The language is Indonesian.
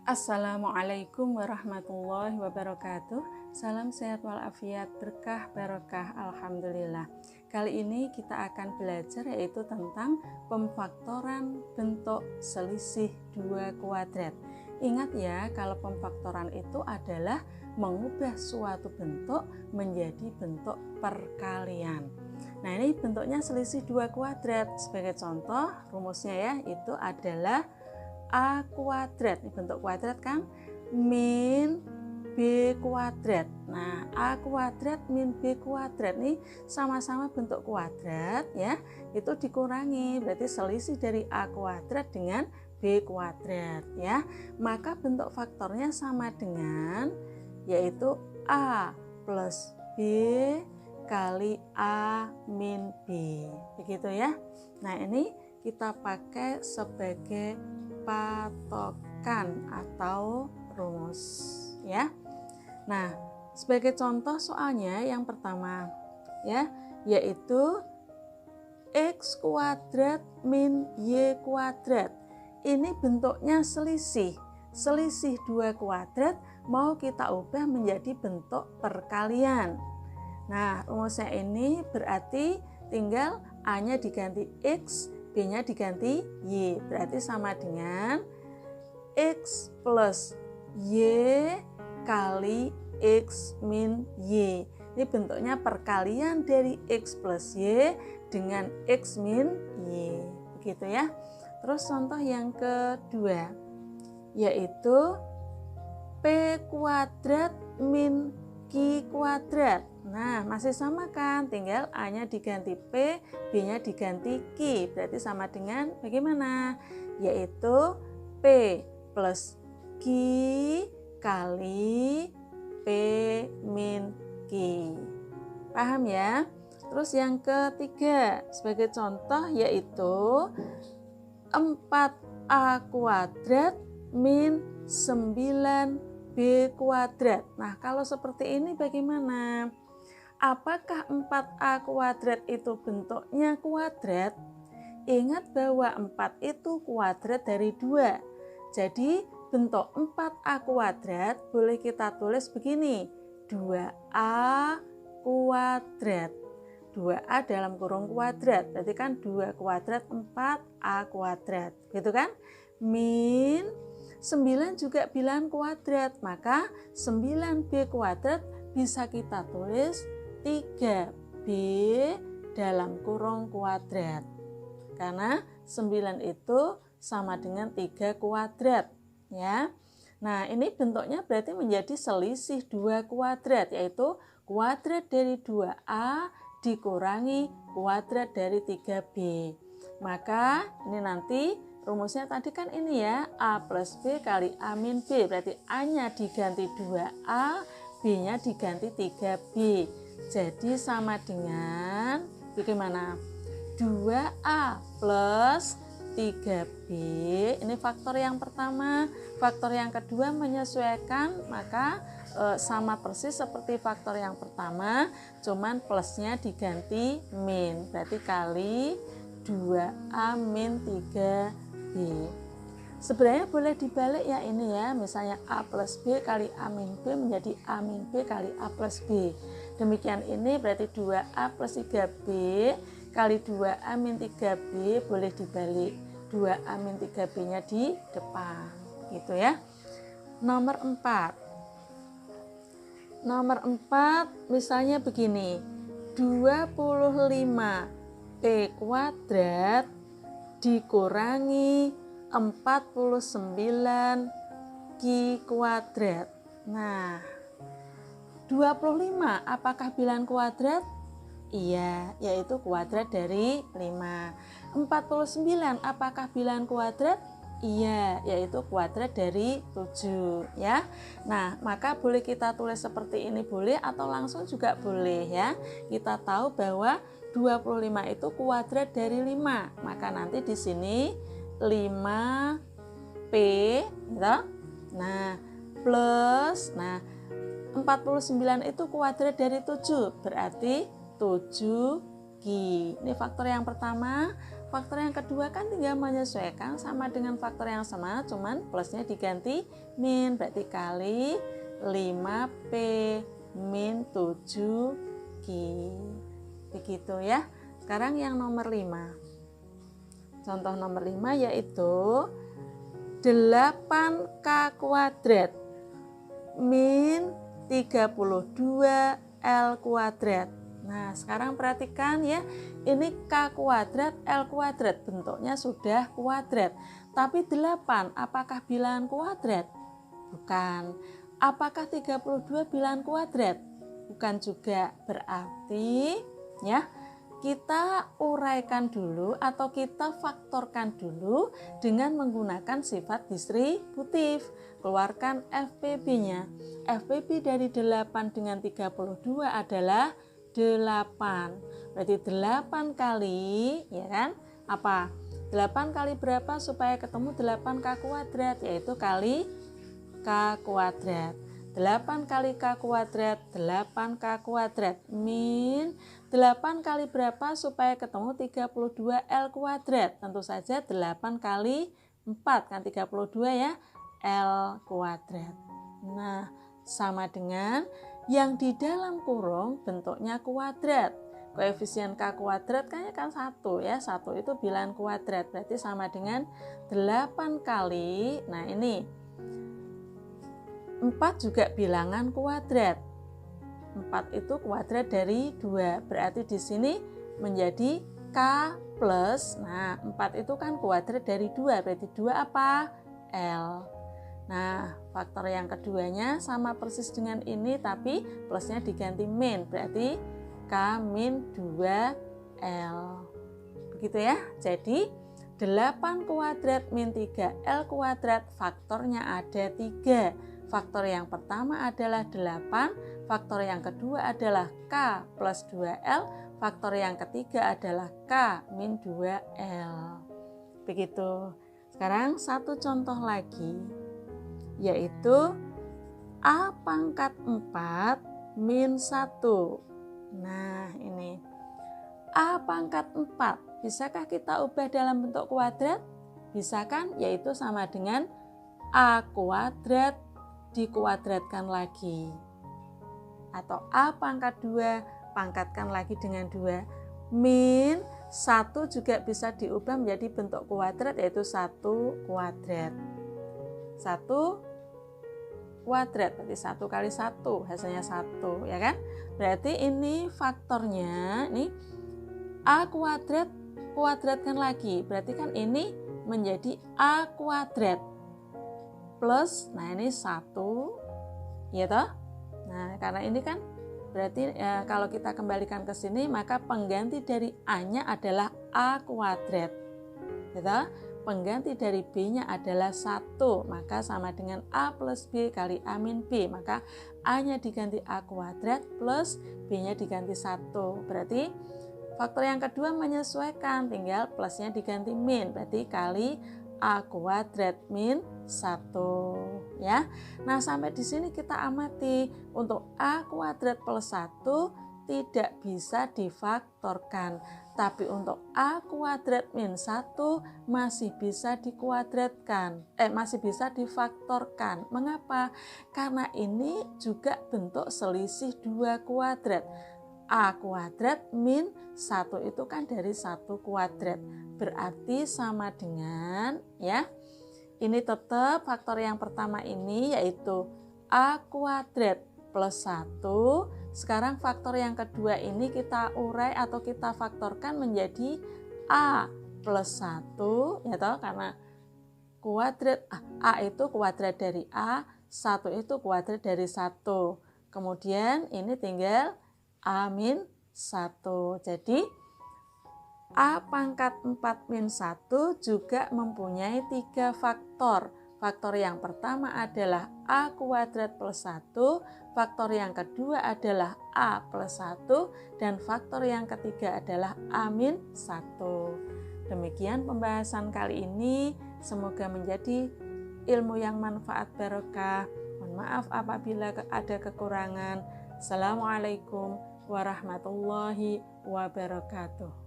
Assalamualaikum warahmatullahi wabarakatuh. Salam sehat walafiat, berkah barokah, alhamdulillah. Kali ini kita akan belajar yaitu tentang pemfaktoran bentuk selisih dua kuadrat. Ingat ya, kalau pemfaktoran itu adalah mengubah suatu bentuk menjadi bentuk perkalian. Nah, ini bentuknya selisih dua kuadrat. Sebagai contoh, rumusnya ya, itu adalah A kuadrat, ini bentuk kuadrat kan, min B kuadrat. Nah, A kuadrat min B kuadrat ini sama-sama bentuk kuadrat ya, itu dikurangi, berarti selisih dari A kuadrat dengan B kuadrat ya. Maka bentuk faktornya sama dengan yaitu A plus B kali A min B. Begitu ya. Nah, ini kita pakai sebagai patokan atau rumus ya. Nah, sebagai contoh soalnya yang pertama ya, yaitu X kuadrat min Y kuadrat. Ini bentuknya selisih dua kuadrat mau kita ubah menjadi bentuk perkalian. Nah, rumusnya ini berarti tinggal A-nya diganti X, B-nya diganti Y, berarti sama dengan X plus Y kali X min Y. Ini bentuknya perkalian dari X plus Y dengan X min Y. Begitu ya. Terus contoh yang kedua, yaitu P kuadrat min Q kuadrat. Nah, masih sama kan, tinggal A-nya diganti P, B-nya diganti Q, berarti sama dengan bagaimana? Yaitu P plus Q kali P min Q. Paham ya? Terus yang ketiga, sebagai contoh yaitu 4A kuadrat min 9B kuadrat. Nah, kalau seperti ini bagaimana? Apakah 4A kuadrat itu bentuknya kuadrat? Ingat bahwa 4 itu kuadrat dari 2. Jadi bentuk 4A kuadrat boleh kita tulis begini, 2A kuadrat. 2A dalam kurung kuadrat, berarti kan 2 kuadrat 4A kuadrat, gitu kan? Min 9 juga bilangan kuadrat, maka 9B kuadrat bisa kita tulis 3B dalam kurung kuadrat. Karena 9 itu sama dengan 3 kuadrat ya. Nah, ini bentuknya berarti menjadi selisih 2 kuadrat, yaitu kuadrat dari 2A dikurangi kuadrat dari 3B. Maka ini nanti rumusnya tadi kan ini ya, A plus B kali A min B, berarti A-nya diganti 2A, B-nya diganti 3B. Jadi sama dengan bagaimana? 2A plus 3B, ini faktor yang pertama. Faktor yang kedua menyesuaikan, maka sama persis seperti faktor yang pertama, cuman plusnya diganti min, berarti kali 2A min 3B. Sebenarnya boleh dibalik ya ini ya, misalnya A plus B kali A min B menjadi A min B kali A plus B. Demikian ini berarti 2A plus 3B kali 2A min 3B boleh dibalik. 2A min 3B nya di depan. Gitu ya. Nomor 4. Nomor 4 misalnya begini. 25P kuadrat dikurangi 49Q kuadrat. Nah, 25 apakah bilangan kuadrat? Iya, yaitu kuadrat dari 5. 49 apakah bilangan kuadrat? Iya, yaitu kuadrat dari 7 ya. Nah, maka boleh kita tulis seperti ini boleh atau langsung juga boleh ya. Kita tahu bahwa 25 itu kuadrat dari 5. Maka nanti di sini 5P gitu. Nah, plus 49 itu kuadrat dari 7, berarti 7Q. Ini faktor yang pertama. faktor yang kedua kan tinggal menyesuaikan sama dengan faktor yang sama, cuman plusnya diganti min, berarti kali 5P min 7Q. Begitu ya. Sekarang yang nomor 5. Contoh nomor 5 yaitu 8K kuadrat min 32L kuadrat. Nah, sekarang perhatikan ya, ini K kuadrat, L kuadrat, bentuknya sudah kuadrat. Tapi 8, apakah bilangan kuadrat? Bukan. Apakah 32 bilangan kuadrat? Bukan juga. Berarti ya, kita uraikan dulu atau kita faktorkan dulu dengan menggunakan sifat distributif. Keluarkan FPB-nya. FPB dari 8 dengan 32 adalah 8. Berarti 8 kali, ya kan? Apa? 8 kali berapa supaya ketemu 8K kuadrat? Yaitu kali K kuadrat. 8 kali K kuadrat, 8K kuadrat min 8 kali berapa supaya ketemu 32L kuadrat? Tentu saja 8 kali 4 kan 32 ya, L kuadrat. Nah, sama dengan yang di dalam kurung bentuknya kuadrat. Koefisien K kuadrat kan 1 ya, 1 itu bilangan kuadrat, berarti sama dengan 8 kali, nah ini 4 juga bilangan kuadrat. 4 itu kuadrat dari 2. Berarti di sini menjadi K plus. Nah, 4 itu kan kuadrat dari 2. Berarti 2 apa? L. Nah, faktor yang keduanya sama persis dengan ini, tapi plusnya diganti min. Berarti K min 2L. Begitu ya. Jadi 8 kuadrat min 3L kuadrat, faktornya ada 3. Faktor yang pertama adalah 8, faktor yang kedua adalah K plus 2L, faktor yang ketiga adalah K min 2L. Begitu. Sekarang satu contoh lagi, yaitu A pangkat 4 min 1. Nah, ini A pangkat 4, bisakah kita ubah dalam bentuk kuadrat? Bisa kan? Yaitu sama dengan A kuadrat dikuadratkan lagi. Atau A pangkat 2 pangkatkan lagi dengan 2. Min 1 juga bisa diubah menjadi bentuk kuadrat, yaitu 1 kuadrat. 1 kuadrat, berarti 1 kali 1, hasilnya 1, ya kan? Berarti ini faktornya, ini A kuadrat kuadratkan lagi, berarti kan ini menjadi A kuadrat plus, nah ini 1, ya toh? Nah, karena ini kan berarti kalau kita kembalikan ke sini, maka pengganti dari A-nya adalah A kuadrat, ya toh? Pengganti dari B-nya adalah 1, maka sama dengan A plus B kali A min B, maka A-nya diganti A kuadrat plus B-nya diganti 1, berarti faktor yang kedua menyesuaikan, tinggal plusnya diganti min, berarti kali A kuadrat min 1 ya. Nah, sampai di sini kita amati untuk A kuadrat plus 1 tidak bisa difaktorkan, tapi untuk A kuadrat min 1 masih bisa dikuadratkan, masih bisa difaktorkan. Mengapa? Karena ini juga bentuk selisih 2 kuadrat. A kuadrat min 1 itu kan dari 1 kuadrat. Berarti sama dengan ya. Ini tetap faktor yang pertama ini yaitu A kuadrat plus 1. Sekarang faktor yang kedua ini kita urai atau kita faktorkan menjadi A plus 1 ya toh, karena kuadrat A itu kuadrat dari A, 1 itu kuadrat dari 1. Kemudian ini tinggal A min 1. Jadi A pangkat 4 min 1 juga mempunyai 3 faktor. Faktor yang pertama adalah A kuadrat plus 1, faktor yang kedua adalah A plus 1, dan faktor yang ketiga adalah A min 1. Demikian pembahasan kali ini, semoga menjadi ilmu yang manfaat barokah. Mohon maaf apabila ada kekurangan. Assalamualaikum warahmatullahi wabarakatuh.